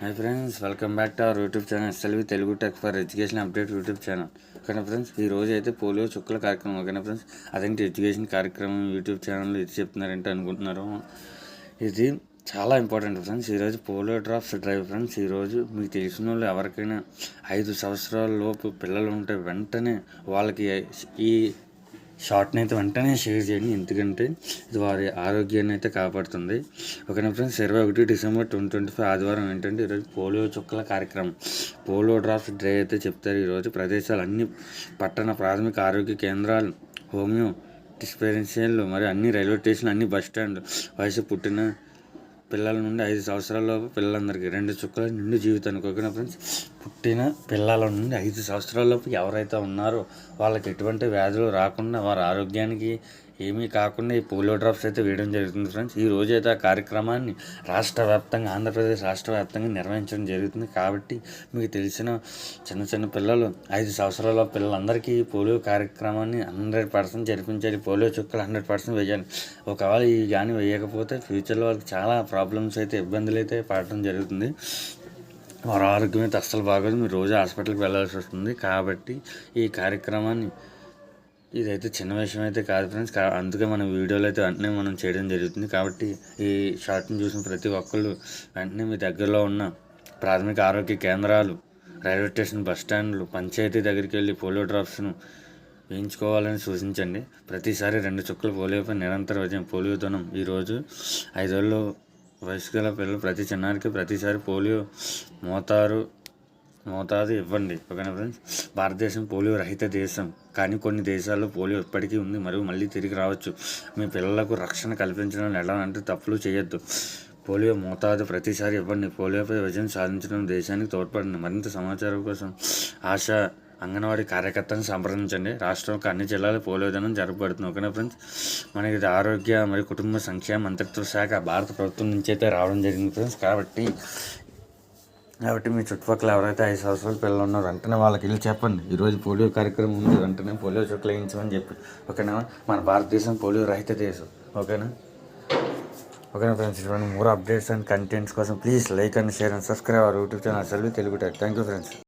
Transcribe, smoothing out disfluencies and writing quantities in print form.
Hi friends, welcome back to our YouTube channel SLV Telugu tech for education update YouTube channel. ఓకేనా friends, ఈ రోజు అయితే polio చుక్కల కార్యక్రమం. ఓకేనా ఫ్రెండ్స్, అదేంటి ఎడ్యుకేషన్ కార్యక్రమం యూట్యూబ్ ఛానల్లో ఇది చెప్తున్నారంటే అనుకుంటున్నారు. ఇది చాలా ఇంపార్టెంట్ ఫ్రెండ్స్. ఈరోజు పోలియో డ్రాప్స్ డ్రైవ్ ఫ్రెండ్స్. ఈరోజు మీకు తెలిసిన వాళ్ళు ఎవరికైనా 5 సంవత్సరాల లోపు పిల్లలు ఉంటే వెంటనే వాళ్ళకి ఈ షార్ట్ని అయితే వెంటనే షేర్ చేయండి, ఎందుకంటే ఇది వారి ఆరోగ్యాన్ని అయితే కాపాడుతుంది. ఓకేనా ఫ్రెండ్స్, 21 డిసెంబర్ 2025 ఆదివారం ఏంటంటే ఈరోజు పోలియో చుక్కల కార్యక్రమం, పోలియో డ్రాప్స్ డ్రైవ్ అయితే చెప్తారు. ఈరోజు ప్రదేశాలు అన్ని పట్టణ ప్రాథమిక ఆరోగ్య కేంద్రాలు, హోమియో డిస్పెన్సరీలు మరియు అన్ని రైల్వే స్టేషన్లు, అన్ని బస్ స్టాండ్లు, వయసు పుట్టిన పిల్లల నుండి 5 సంవత్సరాలలోపు పిల్లలందరికీ 2 చుక్కల నిండు జీవితానికి. ఓకేనా ఫ్రెండ్స్, పుట్టిన పిల్లల నుండి 5 సంవత్సరాలలోపు ఎవరైతే ఉన్నారో వాళ్ళకి ఎటువంటి వ్యాధులు రాకుండా వారి ఆరోగ్యానికి ఏమీ కాకుండా ఈ పోలియో డ్రాప్స్ అయితే వేయడం జరుగుతుంది ఫ్రెండ్స్. ఈ రోజు అయితే ఆ కార్యక్రమాన్ని రాష్ట్ర వ్యాప్తంగా, ఆంధ్రప్రదేశ్ రాష్ట్ర వ్యాప్తంగా నిర్వహించడం జరుగుతుంది. కాబట్టి మీకు తెలిసిన చిన్న చిన్న పిల్లలు 5 సంవత్సరాల పిల్లలందరికీ పోలియో కార్యక్రమాన్ని 100% జరిపించాలి. పోలియో చుక్కలు 100% వేయాలి. ఒకవేళ ఈ కానీ వేయకపోతే ఫ్యూచర్లో వాళ్ళకి చాలా ప్రాబ్లమ్స్ అయితే, ఇబ్బందులు అయితే పడటం జరుగుతుంది. వారి ఆరోగ్యం అయితే అస్సలు బాగోదు, మీరు రోజు హాస్పిటల్కి వెళ్ళాల్సి వస్తుంది. కాబట్టి ఈ కార్యక్రమాన్ని, ఇదైతే చిన్న విషయం అయితే కాదు ఫ్రెండ్స్. అందుకే మన వీడియోలో అయితే వెంటనే మనం చేయడం జరుగుతుంది. కాబట్టి ఈ షార్ట్ని చూసిన ప్రతి ఒక్కళ్ళు వెంటనే మీ దగ్గరలో ఉన్న ప్రాథమిక ఆరోగ్య కేంద్రాలు, రైల్వే స్టేషన్, బస్ స్టాండ్లు, పంచాయతీ దగ్గరికి వెళ్ళి పోలియో డ్రాప్స్ను వేయించుకోవాలని సూచించండి. ప్రతిసారి 2 చుక్కలు పోలియోపై నిరంతర విజయం. పోలియో దినం ఈరోజు 5 ఏళ్ళు వయసు గల పిల్లలు ప్రతి చిన్నారికి ప్రతిసారి పోలియో మోతాదు ఇవ్వండి. ఓకేనా ఫ్రెండ్స్, భారతదేశం పోలియో రహిత దేశం, కానీ కొన్ని దేశాల్లో పోలియో ఇప్పటికీ ఉంది మరియు మళ్ళీ తిరిగి రావచ్చు. మీ పిల్లలకు రక్షణ కల్పించడం ఎలాంటి తప్పులు చేయొద్దు. పోలియో మోతాదు ప్రతిసారి ఇవ్వండి. పోలియోపై విజయం సాధించడం దేశానికి తోడ్పడండి. మరింత సమాచారం కోసం ఆశా అంగన్వాడీ కార్యకర్తలను సంప్రదించండి. రాష్ట్రంలో అన్ని జిల్లాలో పోలియో దినం జరపబడుతుంది. ఓకేనా ఫ్రెండ్స్, మనకి ఇది ఆరోగ్య మరియు కుటుంబ సంక్షేమ మంత్రిత్వ శాఖ భారత ప్రభుత్వం నుంచి అయితే రావడం జరిగింది ఫ్రెండ్స్. కాబట్టి మీ చుట్టుపక్కల ఎవరైతే 5 సంవత్సరాల పిల్లలు ఉన్నారో వెంటనే వాళ్ళకి వెళ్ళి చెప్పండి, ఈరోజు పోలియో కార్యక్రమం ఉంది, వెంటనే పోలియో చుక్కలు వేయించమని చెప్పి. ఓకేనా, మన భారతదేశం పోలియో రహిత దేశం. ఓకేనా ఫ్రెండ్స్, ఇటువంటి మోర్ అప్డేట్స్ అండ్ కంటెంట్స్ కోసం please like and share and subscribe our YouTube channel SLV Telugu tech. Thank you friends.